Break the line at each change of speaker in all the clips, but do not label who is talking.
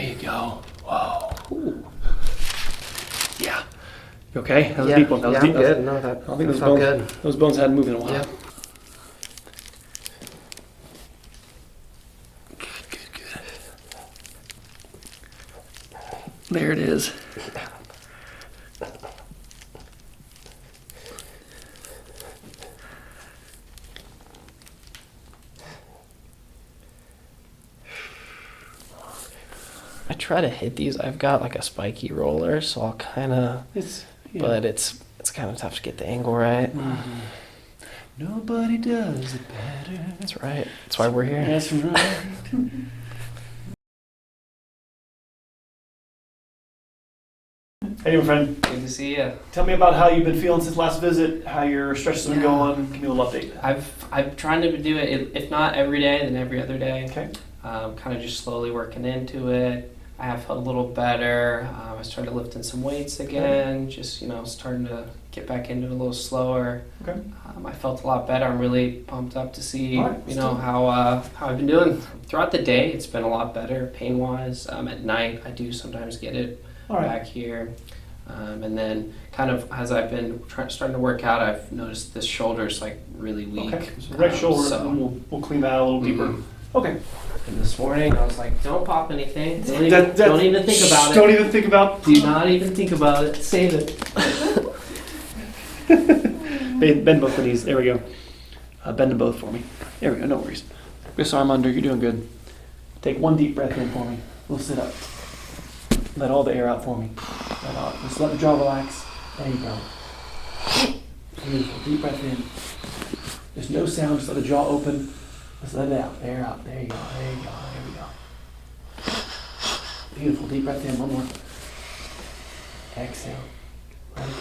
you go. Whoa. Ooh. Yeah. You okay? That was
Yeah,
a deep one. That was
yeah,
deep.
I'm good. No, that
I think
felt good.
Those bones hadn't moved in a while.
Yeah.
Good. There it is.
I try to hit these. I've got like a spiky roller, so I'll kind of. But it's kind of tough to get the angle right.
Mm-hmm. Nobody does it better.
That's right. That's why we're here.
That's right. Hey, my friend.
Good to see you.
Tell me about how you've been feeling since last visit, how your stretches have been going. Give me a little update.
I'm trying to do it, if not every day, then every other day.
Okay.
Kind of just slowly working into it. I have felt a little better. I started lifting some weights again. Just starting to get back into it a little slower.
Okay.
I felt a lot better. I'm really pumped up to see
Right,
how I've been doing throughout the day. It's been a lot better pain wise. At night I do sometimes get it back here. And then kind of as I've been starting to work out, I've noticed this shoulder's like really weak.
Okay. So right shoulder, and we'll clean that out a little deeper. Okay.
And this morning I was like, don't pop anything. Don't even think about it.
Don't even think about.
Do not even think about it. Save it.
Bend both of these. There we go. Bend them both for me. There we go. No worries. This arm under. You're doing good. Take one deep breath in for me. We'll sit up. Let all the air out for me. Just let the jaw relax. There you go. Beautiful. Deep breath in. There's no sound. Just let the jaw open. Just let it out. Air out. There you go. There you go. There we go. Beautiful. Deep breath in. One more. Exhale. Let it go.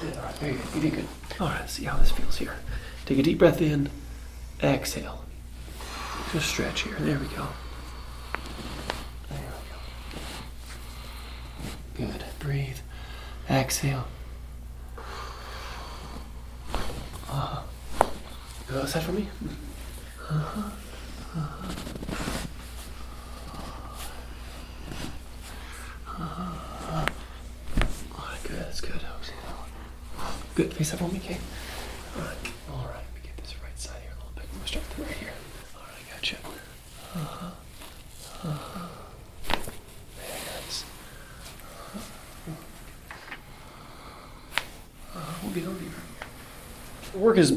There you go. All right. Very good. You did good. All right. Let's see how this feels here. Take a deep breath in. Exhale. Just stretch here. There we go. There we go. Good. Breathe. Exhale. Is that for me? Good, that's good. Good, face up for me, okay? All right, let me get this right side here a little bit. I'm gonna start with right here. All right, gotcha. There, guys. We'll get over here. Work is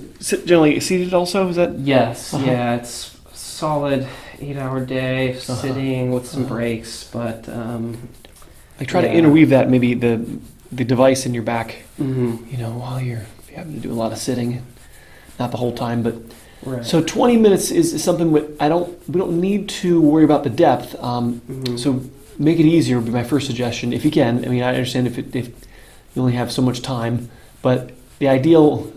generally seated also, is that?
Yes, yeah, it's a solid 8-hour day, sitting with some breaks, but
like try to interweave that, maybe the device in your back,
mm-hmm.
While you're having to do a lot of sitting, not the whole time, but
right.
So 20 minutes is something we don't need to worry about the depth.
Mm-hmm.
So make it easier would be my first suggestion, if you can. I mean, I understand if you only have so much time, but the ideal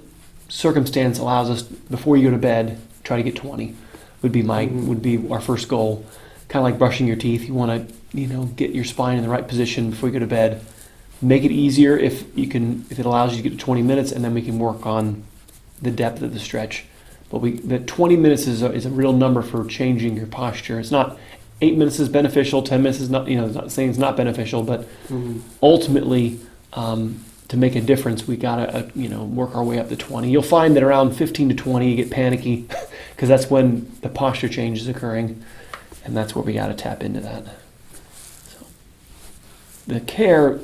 circumstance allows us before you go to bed try to get 20 would be our first goal. Kind of like brushing your teeth. You want to get your spine in the right position before you go to bed. Make it easier if it allows you to get to 20 minutes, and then we can work on the depth of the stretch. But the 20 minutes is a real number for changing your posture. It's not 8 minutes is beneficial, 10 minutes is not. It's not saying it's not beneficial, but ultimately. To make a difference, we gotta work our way up to 20. You'll find that around 15 to 20 you get panicky because that's when the posture change is occurring, and that's where we gotta tap into that. So the care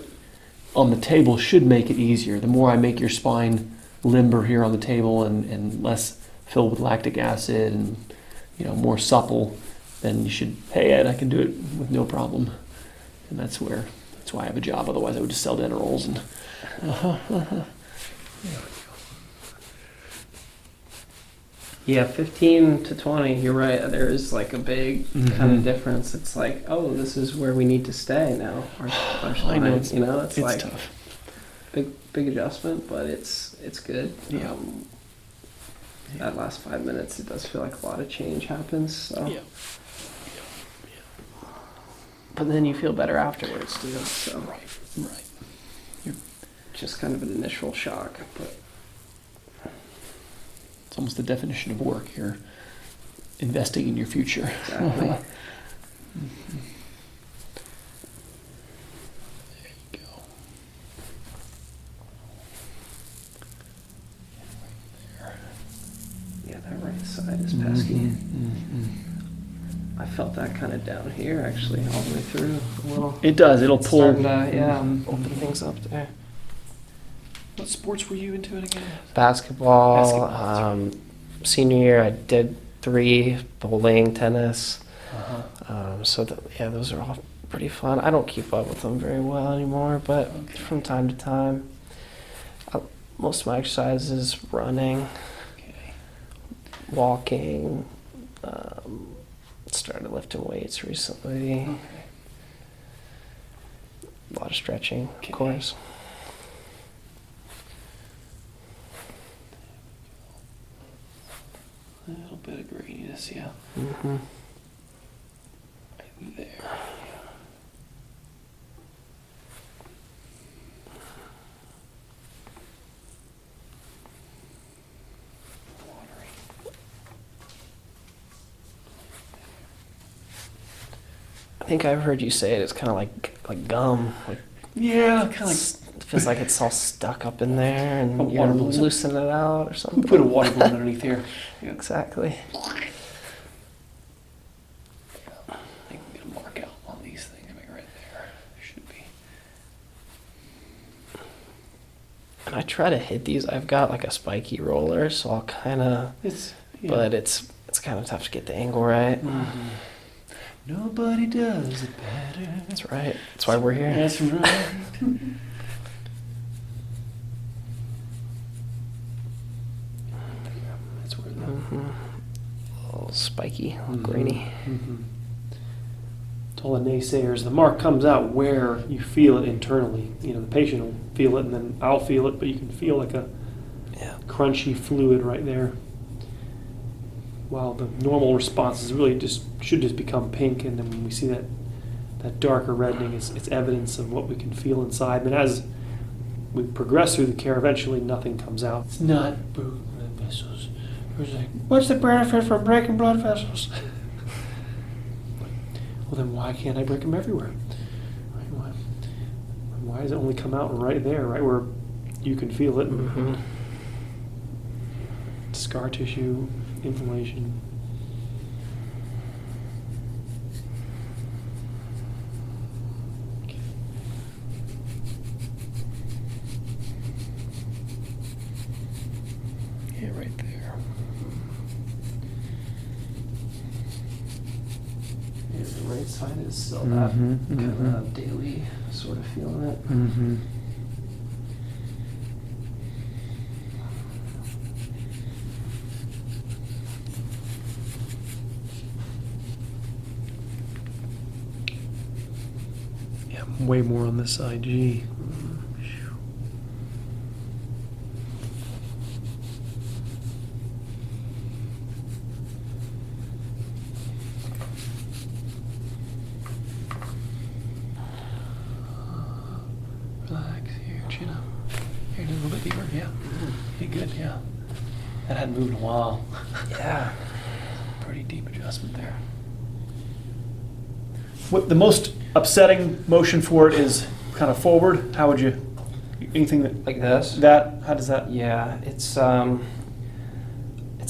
on the table should make it easier. The more I make your spine limber here on the table and less filled with lactic acid and more supple, then you should. Hey Ed, I can do it with no problem, and that's why I have a job. Otherwise, I would just sell dinner rolls and.
Yeah, 15 to 20, you're right. There is like a big kind of difference. It's like, oh, this is where we need to stay now.
I know it's
like
tough.
Big adjustment, but it's good.
Yeah.
That last 5 minutes, it does feel like a lot of change happens. So.
Yeah.
But then you feel better afterwards too. So.
Right.
Just kind of an initial shock, but
it's almost the definition of work here. investing in your future.
Exactly.
There you go.
Yeah, that right side is pesky.
Mm-hmm.
I felt that kind of down here actually all the way through a little.
It does. It'll
It's
pull.
starting to, yeah,
Mhm.
open things up there.
What sports were you into it again?
Basketball.
Basketball.
Senior year, I did 3: bowling, tennis.
Uh-huh.
So yeah, those are all pretty fun. I don't keep up with them very well anymore, but
Okay.
from time to time, most of my exercise is running,
Okay.
walking. Started lifting weights recently.
Okay.
A lot of stretching,
Okay.
of course.
A little bit of graininess, yeah.
Mm-hmm.
Right there. Watery.
I think I've heard you say it. It's kind of like gum. Like
Yeah, kind of
it feels like it's all stuck up in there,
A
and you're
water balloon.
loosening it out or
like
something.
who put a water balloon underneath here? Yeah.
Exactly.
I think I'm gonna mark out on these things. Maybe right there. Should be.
And I try to hit these. I've got like a spiky roller, so I'll kind of.
It's. Yeah.
But it's kind of tough to get the angle right.
Mhm. Nobody does it better.
That's right. That's why we're here.
That's right. That's where the.
Mm-hmm. A little spiky, a little
Mhm.
grainy.
Mhm. To all the naysayers, the mark comes out where you feel it internally. You know, the patient will feel it, and then I'll feel it, but you can feel like a
Yeah.
crunchy fluid right there. While the normal response is really should just become pink, and then when we see that darker reddening, it's evidence of what we can feel inside. But as we progress through the care, eventually nothing comes out. It's not broken blood vessels. What's the benefit from breaking blood vessels? Well, then why can't I break them everywhere? Right? Why does it only come out right there, right where you can feel it?
Mm-hmm.
Scar tissue, inflammation. Yeah, right there.
Yeah, the right side is still
Mhm,
that
mhm.
kind of daily sort of feeling it.
Mm-hmm. Yeah, way more on this side. Gee. Relax here, chin up. Here, a little bit deeper. Yeah. Okay, good. Yeah. That hadn't moved in a while.
Yeah.
Pretty deep adjustment there. What the most upsetting motion for it is kind of forward. How would you? Anything
Like this?
how does that?
Yeah, it's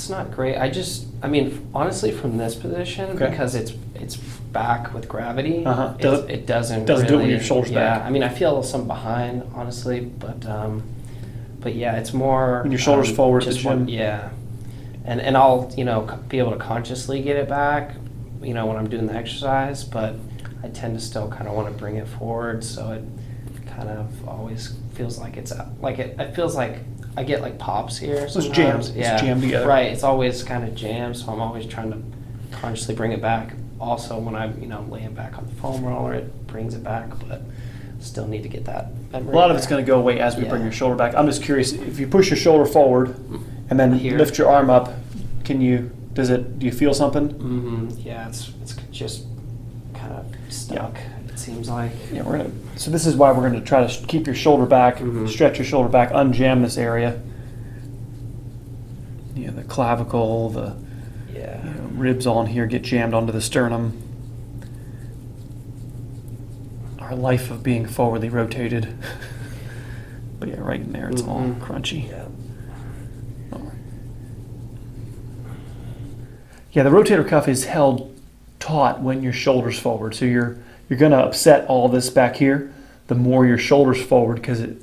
not great. I mean, honestly, from this position,
Okay.
because it's back with gravity,
Uh-huh.
it doesn't
Doesn't do it when
really,
your shoulder's
yeah,
back.
I mean, I feel some behind, honestly, but yeah, it's more
When your shoulder's forward,
just
the gym-
yeah, and I'll be able to consciously get it back, when I'm doing the exercise, but I tend to still kind of want to bring it forward, so it kind of always feels like it's like it feels like I get like pops here.
So it's
sometimes.
jammed. It's
Yeah.
jammed together.
Right. It's always kind of jammed, so I'm always trying to consciously bring it back. Also, when I'm laying back on the foam roller, it brings it back, but still need to get that memory.
A lot of it's going to go away as we bring
Yeah.
your shoulder back. I'm just curious if you push your shoulder forward and then
Here.
lift your arm up. Do you feel something?
Mm-hmm. Yeah, it's just kind of stuck. It seems like.
Yeah, so this is why we're gonna try to keep your shoulder back,
Mhm.
stretch your shoulder back, unjam this area. Yeah, the clavicle, the
Yeah.
ribs on here get jammed onto the sternum. Our life of being forwardly rotated. But yeah, right in there, it's all crunchy.
Yeah.
All right. Yeah, the rotator cuff is held taut when your shoulder's forward. So you're going to upset all this back here the more your shoulder's forward, because it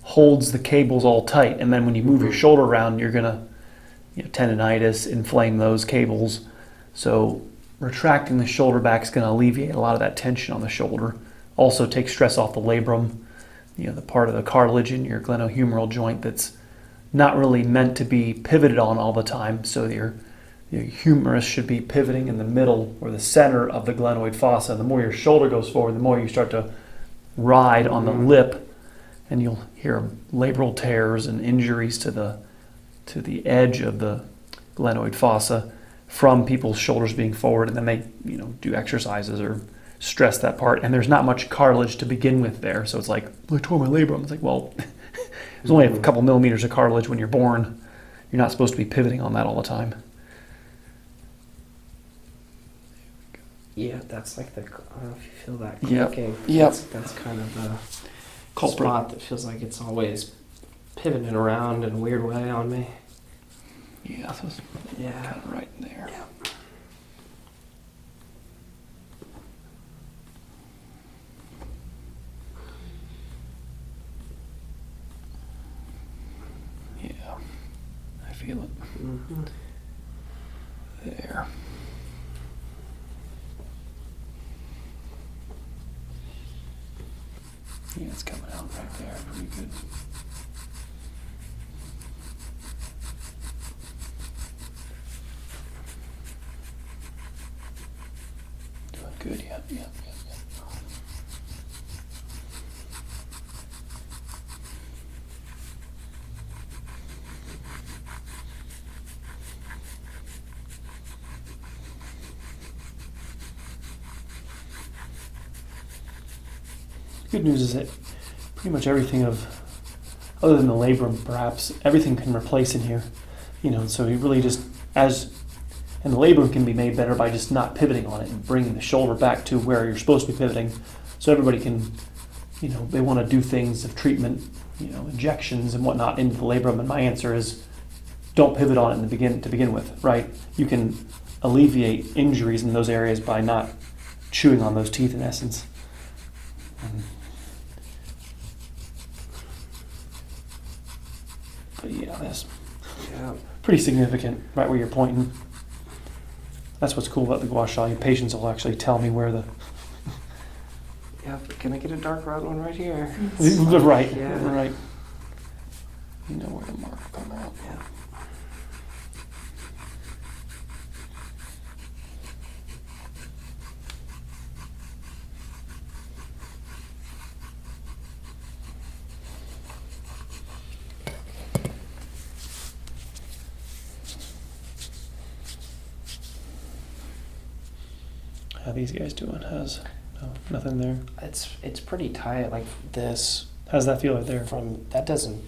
holds the cables all tight. And then when you move your shoulder around, you're going to tendonitis, inflame those cables. So retracting the shoulder back is going to alleviate a lot of that tension on the shoulder. Also take stress off the labrum, the part of the cartilage in your glenohumeral joint that's not really meant to be pivoted on all the time. So your humerus should be pivoting in the middle or the center of the glenoid fossa. The more your shoulder goes forward, the more you start to ride on the lip, and you'll hear labral tears and injuries to the edge of the glenoid fossa from people's shoulders being forward, and then they do exercises or stress that part, and there's not much cartilage to begin with there. So it's like, I tore my labrum. It's like, well, there's only a couple millimeters of cartilage when you're born. You're not supposed to be pivoting on that all the time.
Yeah, that's like I don't know if you feel that
Yep.
clicking.
Yep.
That's kind of the
Culprit.
spot that feels like it's always pivoting around in a weird way on me.
Yeah, so it's kind of right in there.
Yeah.
Yeah, I feel it.
Mm-hmm.
There. Yeah, it's coming out right there. Pretty good. Doing good, yeah. Good news is that pretty much everything other than the labrum, perhaps, everything can replace in here. So you really just, and the labrum can be made better by just not pivoting on it and bringing the shoulder back to where you're supposed to be pivoting. So everybody can, they want to do things of treatment, injections and whatnot into the labrum. And my answer is, don't pivot on it to begin with, right? You can alleviate injuries in those areas by not chewing on those teeth, in essence. But yeah, that's pretty significant right where you're pointing. That's what's cool about the gua sha. Your patients will actually tell me where the...
Yeah, can I get a dark red one right here?
Right,
Yeah.
right. You know where the mark will come out.
Yeah.
How these guys doing? Nothing there?
It's pretty tight, like this.
How's that feel right there?
From that doesn't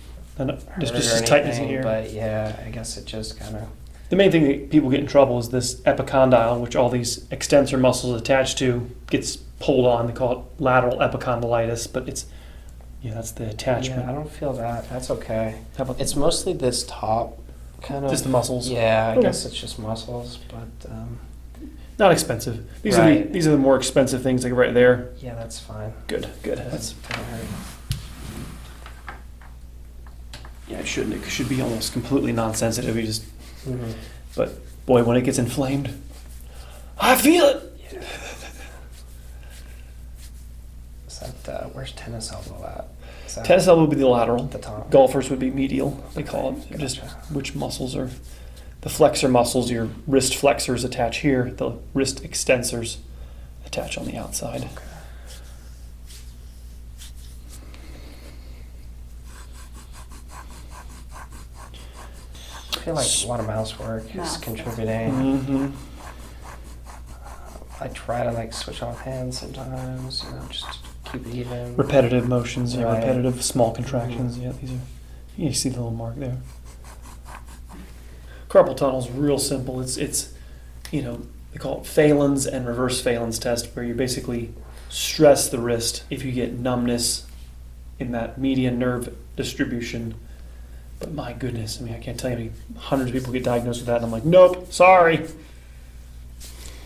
Just
hurt or
tightness in
anything,
here.
but yeah, I guess it just kind of.
The main thing that people get in trouble is this epicondyle, which all these extensor muscles attached to, gets pulled on. They call it lateral epicondylitis, but that's the attachment.
Yeah, I don't feel that. That's okay.
How about
It's mostly this top kind of.
just the muscles?
Yeah, I
Okay.
guess it's just muscles, but
Not expensive. These
Right.
are the more expensive things, like right there.
yeah, that's fine.
Good.
Doesn't
That's
hurt.
yeah. It shouldn't. It should be almost completely non-sensitive. You just.
Mhm.
But boy, when it gets inflamed, I feel it.
Yeah. Is that where's tennis elbow at? Is that
Tennis elbow would be the lateral.
at the top?
Golfers would be medial. They call it. Just
Gotcha.
which muscles are. The flexor muscles, your wrist flexors attach here. The wrist extensors attach on the outside.
Okay. I feel like a lot of mouse work is
Mouse.
contributing.
Mm-hmm.
I try to like switch off hands sometimes, just to keep it even.
Repetitive motions,
Right.
repetitive small contractions. Yeah, these are. You see the little mark there. Carpal tunnel is real simple. It's they call it Phelan's and reverse Phelan's test, where you basically stress the wrist if you get numbness in that median nerve distribution. But my goodness, I can't tell you how many hundreds of people get diagnosed with that, and I'm like, nope, sorry.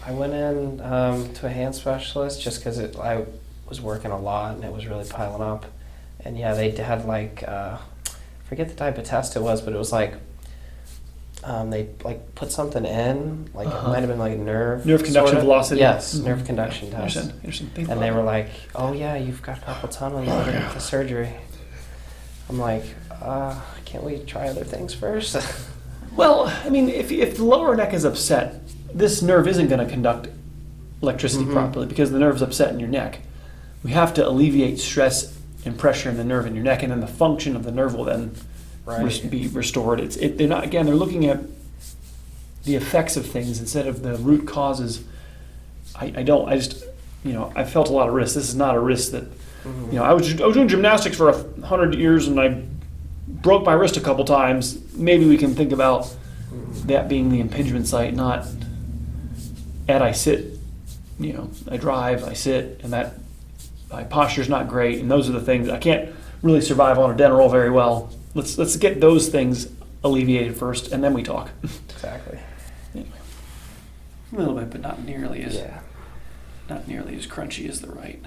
I went in to a hand specialist just because I was working a lot and it was really piling up. And yeah, they had forget the type of test it was, but it was they put something in, it might have been nerve
conduction velocity.
Yes, nerve conduction test.
Interesting.
And they were like, "Oh yeah, you've got carpal tunnel. You better get the surgery." I'm like, "Can't we try other things first?"
Well, if the lower neck is upset, this nerve isn't going to conduct electricity properly because the nerve's upset in your neck. We have to alleviate stress and pressure in the nerve in your neck, and then the function of the nerve will then be restored. They're looking at the effects of things instead of the root causes. I felt a lot of risk. This is not a risk that, I was doing gymnastics for 100 years and I broke my wrist a couple times. Maybe we can think about that being the impingement site, not I sit, I drive, I sit, and that my posture's not great, and those are the things I can't really survive on a dental roll very well. Let's get those things alleviated first, and then we talk.
Exactly.
Anyway, a little bit, but not nearly as crunchy as the right.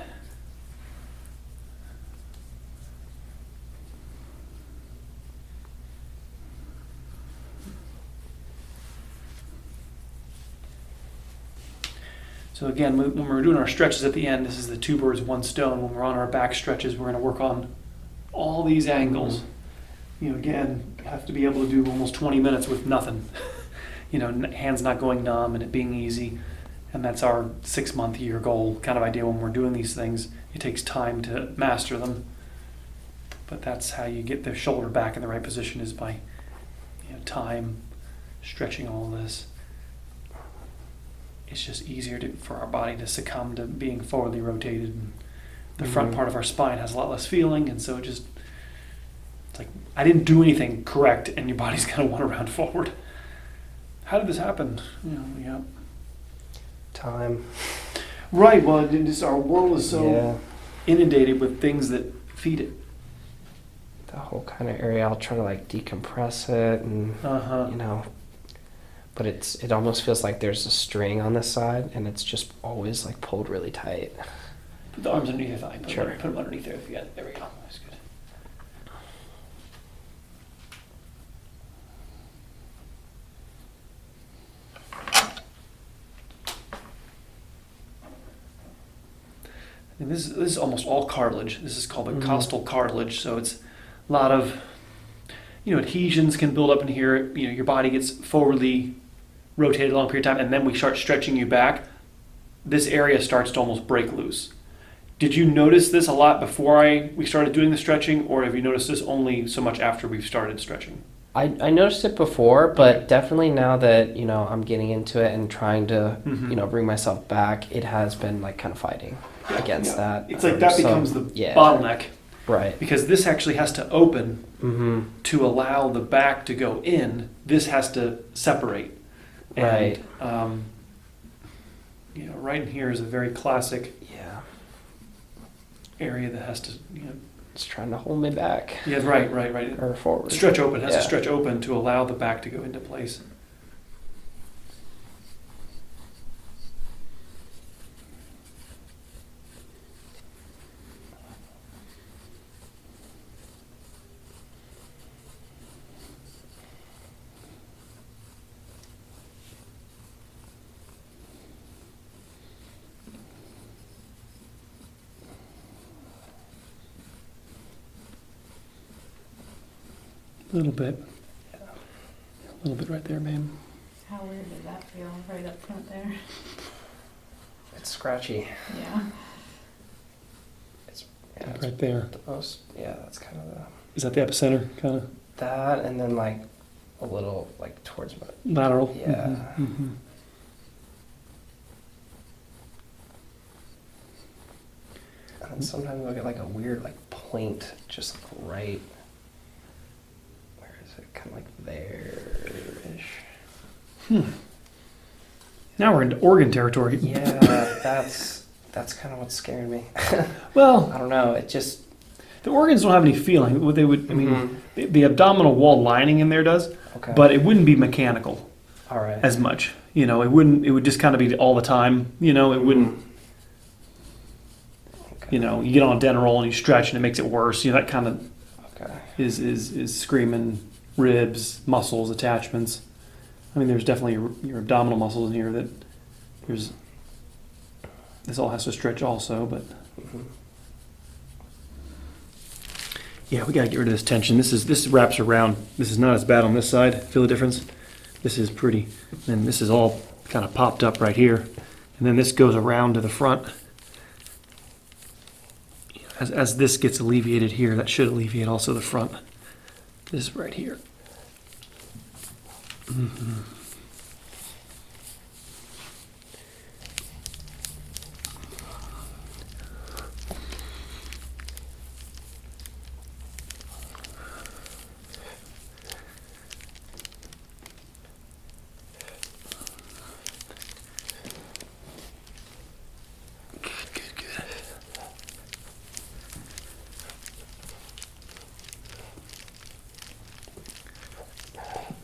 So again, when we're doing our stretches at the end, this is the two birds, one stone. When we're on our back stretches, we're going to work on all these angles. Again, you have to be able to do almost 20 minutes with nothing. Hands not going numb and it being easy. And that's our 6-month year goal kind of idea when we're doing these things. It takes time to master them. But that's how you get the shoulder back in the right position, is by time, stretching all this. It's just easier for our body to succumb to being forwardly rotated. And the front part of our spine has a lot less feeling, and so it's like I didn't do anything correct, and your body's going to want to round forward. How did this happen?
Time.
Right. Well, our world is so inundated with things that feed it.
The whole kind of area, I'll try to decompress it, and but it almost feels like there's a string on this side, and it's just always pulled really tight.
Put the arms underneath your thigh. Put
Sure.
them underneath there if you got it. There we go. That's good. And this is almost all cartilage. This is called the costal cartilage. So it's a lot of, adhesions can build up in here. Your body gets forwardly rotated a long period of time, and then we start stretching you back. This area starts to almost break loose. Did you notice this a lot before we started doing the stretching, or have you noticed this only so much after we've started stretching?
I noticed it before, but definitely now that I'm getting into it and trying to bring myself back, it has been kind of fighting against that.
It's that becomes the bottleneck,
right?
Because this actually has to open to allow the back to go in. This has to separate,
right?
Right in here is a very classic area that has to
it's trying to hold me back.
Yeah, right.
Or forward.
Stretch open. It has to stretch open to allow the back to go into place. A little bit. A little bit right there, ma'am.
How weird did that feel right up front there?
It's scratchy.
Yeah.
It's
right there.
The most, that's kind of the...
Is that the epicenter, kind of?
That, and then a little towards my...
Lateral?
Yeah.
Mm-hmm.
And then sometimes I'll get a weird point just right... Kind of there-ish.
Now we're into organ territory.
Yeah, that's kind of what's scaring me.
Well,
I don't know. It just
the organs don't have any feeling. What they would, I mean, the abdominal wall lining in there does,
okay.
but it wouldn't be mechanical
All right.
as much. You know, it wouldn't. It would just kind of be all the time. You know, it wouldn't.
Okay.
You know, you get on a dental roll and you stretch and it makes it worse. You know, that kind of
Okay.
is screaming ribs, muscles, attachments. I mean, there's definitely your abdominal muscles in here that there's. This all has to stretch also, but yeah, we gotta get rid of this tension. This wraps around. This is not as bad on this side. Feel the difference? This is pretty, and this is all kind of popped up right here, and then this goes around to the front. As this gets alleviated here, that should alleviate also the front. This is right here.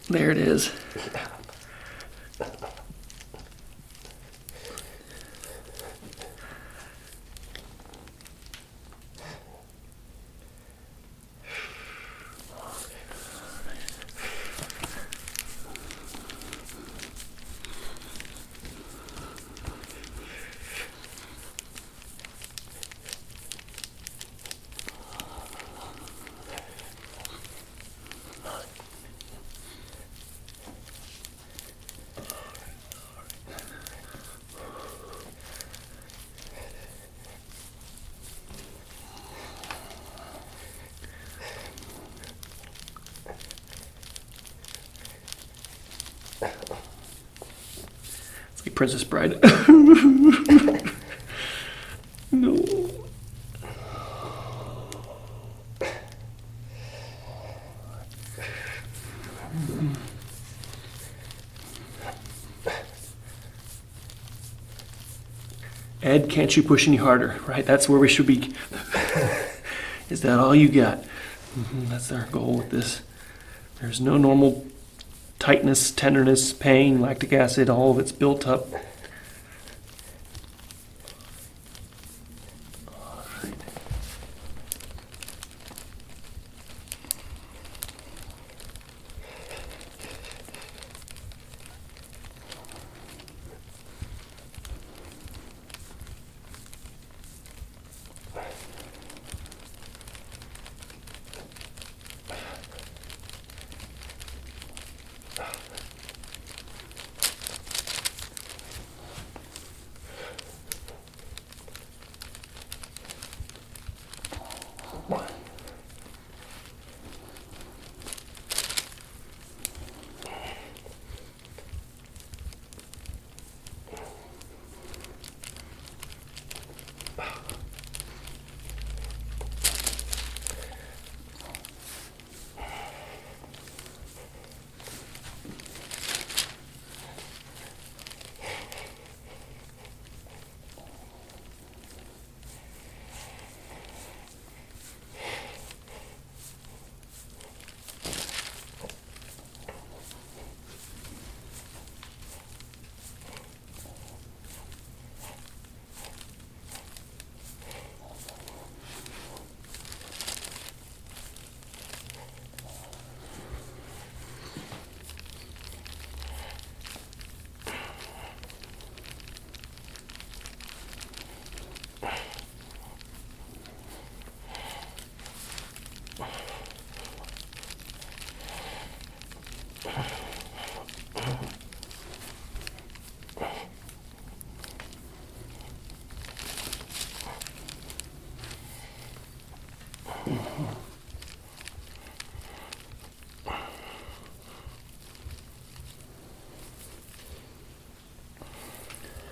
There it is. It's like Princess Bride. No. Ed, can't you push any harder? Right? That's where we should be. Is that all you got? That's our goal with this. There's no normal tightness, tenderness, pain, lactic acid, all of it's built up.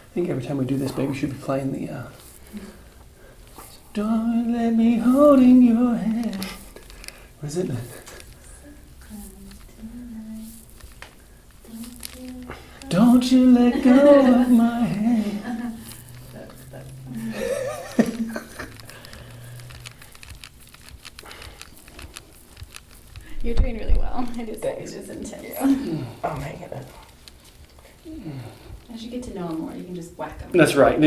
I think every time we do this, baby should be playing the Don't let me hold in your hand. What is it? Don't Don't you let go of my hand.
You're doing really well. It is intense.
I'm making it.
As you get to know him more, you can just whack him.
That's right.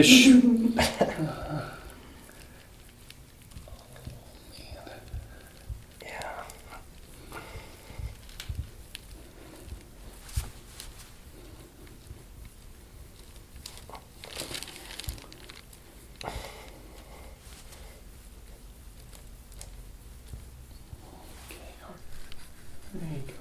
There you go.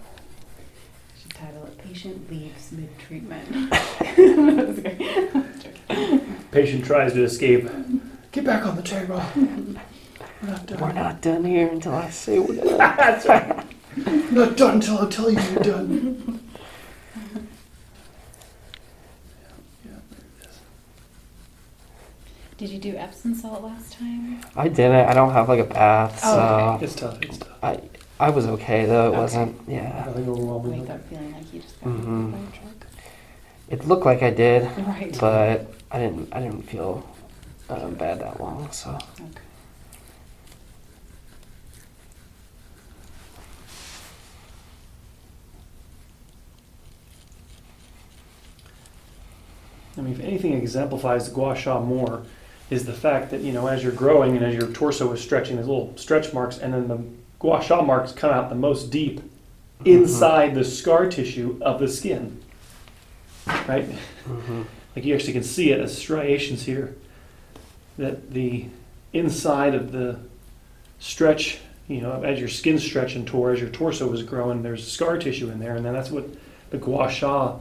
Should title it "Patient Leaves Mid-Treatment." That's great.
Patient tries to escape. Get back on the table. We're not done.
We're not done here until I say we're done.
That's right. We're not done until I tell you you're done.
Did you do Epsom salt last time?
I didn't. I don't have like a bath, so
Oh,
It's tough. It's tough.
I was okay though. It
Okay.
wasn't. Yeah.
Nothing overwhelming.
Wake up feeling like you just got hit
Mhm.
by a truck.
It looked like I did,
Right.
but I didn't feel bad that long. So
Okay.
I mean, if anything exemplifies the gua sha more, is the fact that, as you're growing and as your torso is stretching, there's little stretch marks, and then the gua sha marks come out the most deep inside the scar tissue of the skin. Right? Like you actually can see it as striations here. That the inside of the stretch, as your skin's stretching tore, as your torso was growing, there's scar tissue in there, and then that's what the gua sha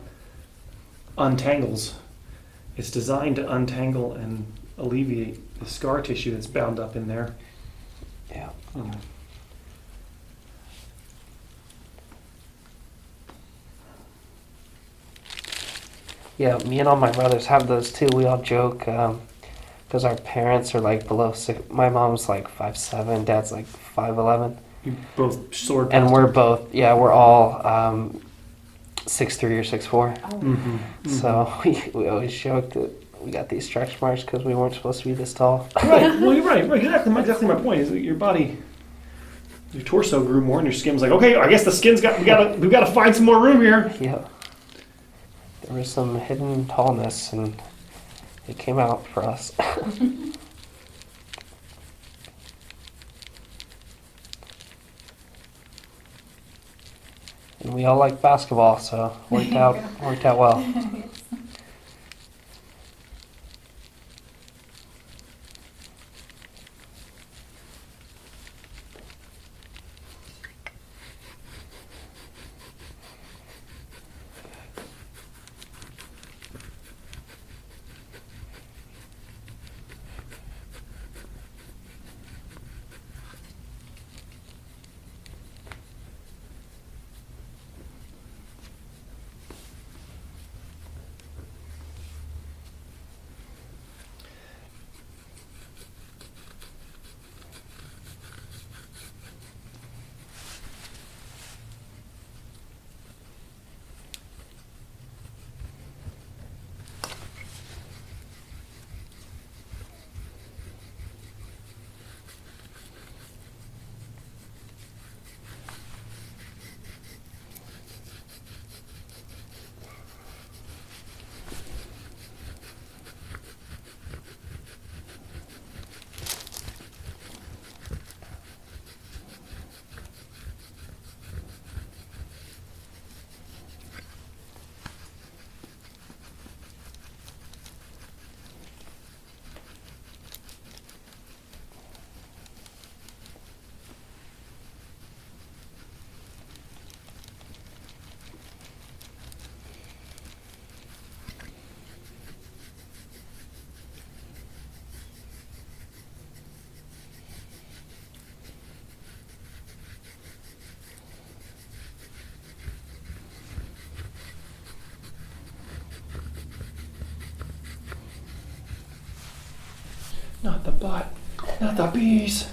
untangles. It's designed to untangle and alleviate the scar tissue that's bound up in there.
yeah. Yeah, me and all my brothers have those too. We all joke because our parents are like below 6. My mom's like 5'7", dad's like 5'11",
You both sword.
and we're both we're all 6'3" or 6'4".
Mm-hmm.
So we always joke that we got these stretch marks because we weren't supposed to be this tall.
Right. Well, you're right. Exactly my point is that your body, your torso grew more, and your skin was like, okay, I guess the skin's we've got to find some more room here.
Yeah. There was some hidden tallness, and it came out for us. And we all like basketball, so worked out well.
Not the butt, not the bees.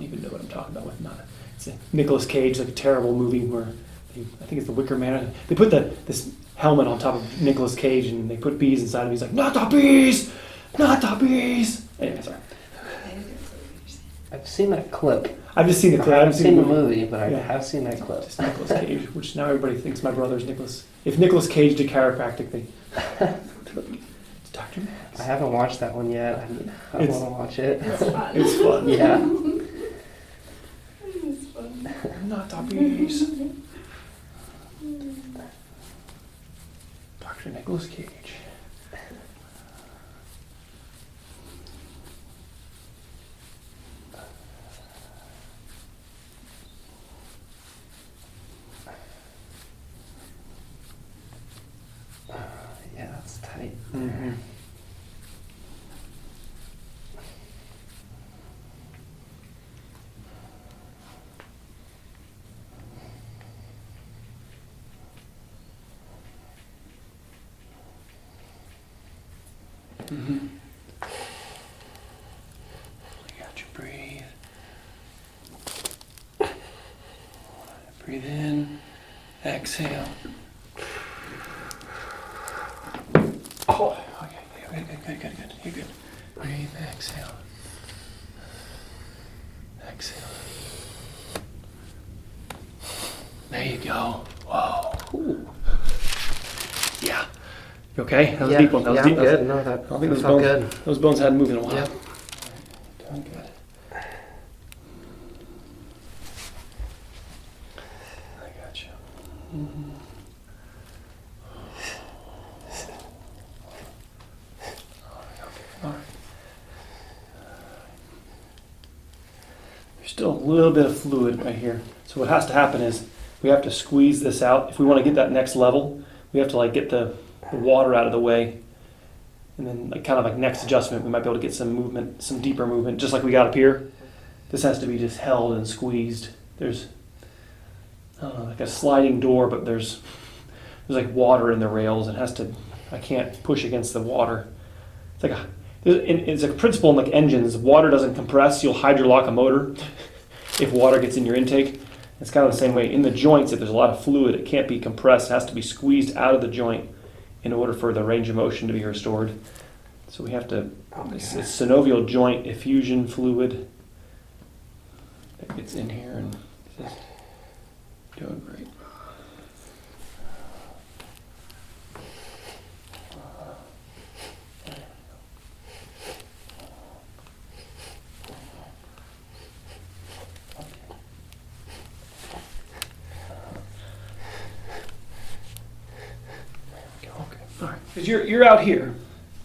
even know what I'm talking about with not. It's a Nicolas Cage, like a terrible movie where I think it's The Wicker Man. They put this helmet on top of Nicolas Cage and they put bees inside of him. He's like, not the bees, not the bees. Anyway, sorry.
I've seen that clip.
I've just seen the clip.
I haven't seen the movie, but I
Yeah.
have seen that clip.
Just Nicolas Cage, which now everybody thinks my brother's Nicolas. If Nicolas Cage did chiropractic, it's Dr. Max.
I haven't watched that one yet. I
It's-
want to watch it.
It's fun.
It's fun.
Yeah.
It's fun.
Not the bees. Dr. Nicolas Cage.
Yeah, that's tight.
Mm-hmm. Mm-hmm. You got you breathe. Breathe in. Exhale. Oh, okay, good. You're good. Breathe, exhale. Exhale. There you go. Whoa. Ooh. Yeah. You okay? That was a deep one. That was
yeah,
deep.
I'm good. No, that
I don't think those
felt
bones,
good.
those bones hadn't moved in a while.
Yeah.
Doing good. I got you. Mm-hmm. All right. There's still a little bit of fluid right here. So what has to happen is we have to squeeze this out. If we want to get that next level, we have to like get the water out of the way. And then like kind of like next adjustment, we might be able to get some movement, some deeper movement, just like we got up here. This has to be just held and squeezed. There's, I don't know, like a sliding door, but there's like water in the rails. It has to, I can't push against the water. It's like a principle in like engines. If water doesn't compress, you'll hydrolock a motor if water gets in your intake. It's kind of the same way in the joints. If there's a lot of fluid, it can't be compressed. It has to be squeezed out of the joint in order for the range of motion to be restored. So we have to, it's synovial joint effusion fluid that gets in here and just doing great. Because you're out here.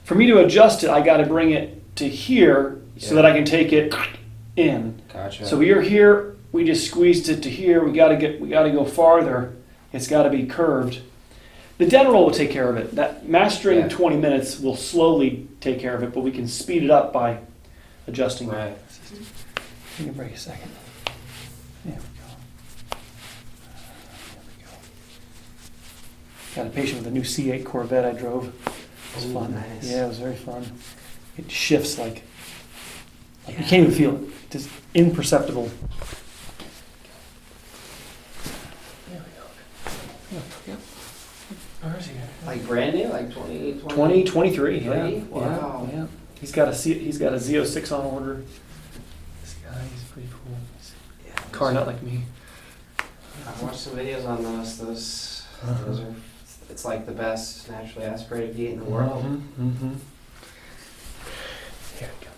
For me to adjust it, I got to bring it to here so that I can take it in.
Gotcha.
So you're here. We just squeezed it to here. We got to go farther. It's got to be curved. The dental roll will take care of it. That mastering 20 minutes will slowly take care of it, but we can speed it up by adjusting.
Right.
You can break a second. There we go. Got a patient with a new C8 Corvette I drove. It was fun.
Nice.
Yeah, it was very fun. It shifts like you can't even feel it. Just imperceptible. There we go. Yep. Where is he?
Like brand new, like 20,
2023. Yeah.
Wow.
Yeah. He's got a Z06 on order. This guy, he's pretty cool. He's a car nut like me.
I've watched some videos on those. Those are. It's like the best naturally aspirated gate in the world.
Mm-hmm. Here we go.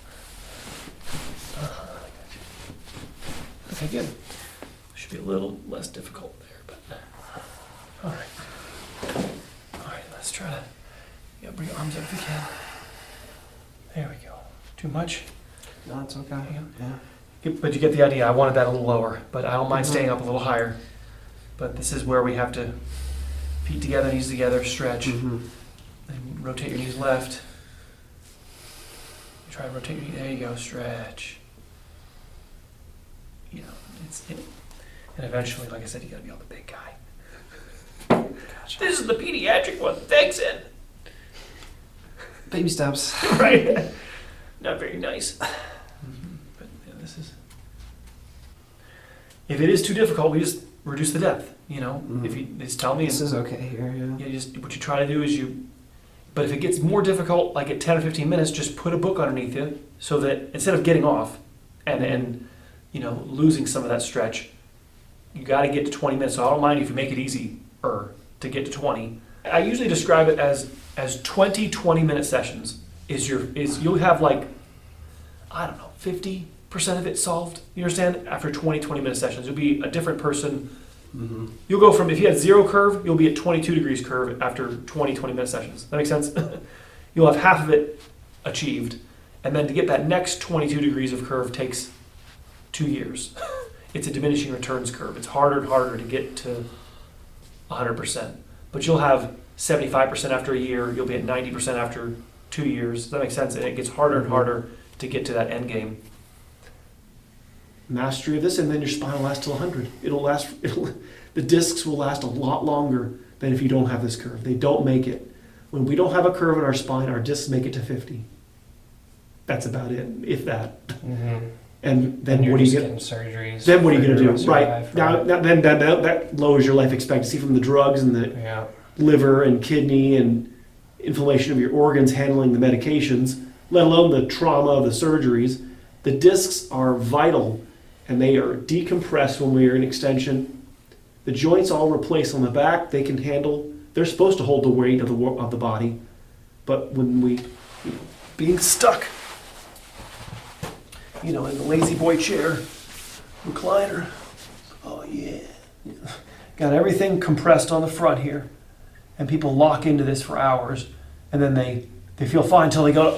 Okay, good. Should be a little less difficult there, but all right. All right, let's try to bring your arms up if you can. There we go. Too much?
No, it's okay.
Yeah. But you get the idea. I wanted that a little lower, but I don't mind staying up a little higher. But this is where we have to feet together, knees together, stretch.
Mm-hmm.
Then rotate your knees left. Try to rotate your knee. There you go. Stretch. And eventually, like I said, you got to be on the big guy.
Gotcha.
This is the pediatric one. Thanks, Ed.
Baby steps.
Right. Not very nice. But yeah, this is If it is too difficult, we just reduce the depth. You know, if you just tell me.
This is okay here, yeah.
You just what you try to do is but if it gets more difficult, like at 10 or 15 minutes, just put a book underneath you so that instead of getting off and losing some of that stretch, you got to get to 20 minutes. So I don't mind if you make it easier to get to 20. I usually describe it as 20-minute sessions. You'll have like, I don't know, 50% of it solved. You understand? After 20-minute sessions, you'll be a different person.
Mm-hmm.
You'll go from, if you had 0 curve, you'll be at 22 degrees curve after 20-minute sessions. That makes sense? You'll have half of it achieved. And then to get that next 22 degrees of curve takes 2 years. It's a diminishing returns curve. It's harder and harder to get to 100%. But you'll have 75% after a year. You'll be at 90% after 2 years. Does that make sense? And it gets harder and harder to get to that end game. Mastery of this, and then your spine will last till 100. The discs will last a lot longer than if you don't have this curve. They don't make it. When we don't have a curve in our spine, our discs make it to 50. That's about it, if that.
Mm-hmm.
And then what do you get?
Surgeries.
Then what are you going to do? Right. Now, then that lowers your life expectancy from the drugs and the liver and kidney and inflammation of your organs handling the medications, let alone the trauma of the surgeries. The discs are vital, and they are decompressed when we are in extension. The joints all replace on the back. They can handle. They're supposed to hold the weight of the body, but when being stuck, in the lazy boy chair, recliner, oh yeah, got everything compressed on the front here, and people lock into this for hours, and then they feel fine until they go,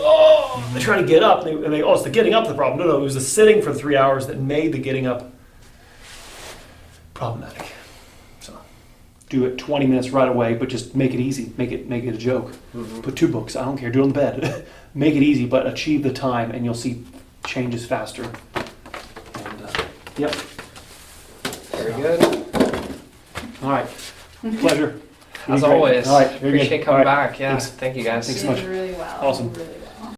they try to get up, and they it's the getting up the problem. No, it was the sitting for 3 hours that made the getting up problematic. So do it 20 minutes right away, but just make it easy. Make it a joke. Mm-hmm. Put 2 books. I don't care. Do it on the bed. Make it easy, but achieve the time, and you'll see changes faster. And yep.
Very good.
All right. Pleasure.
As always.
All right.
Appreciate coming back. Yeah.
Thanks.
Thank you guys.
Thanks so much.
Really well.
Awesome.
Really well.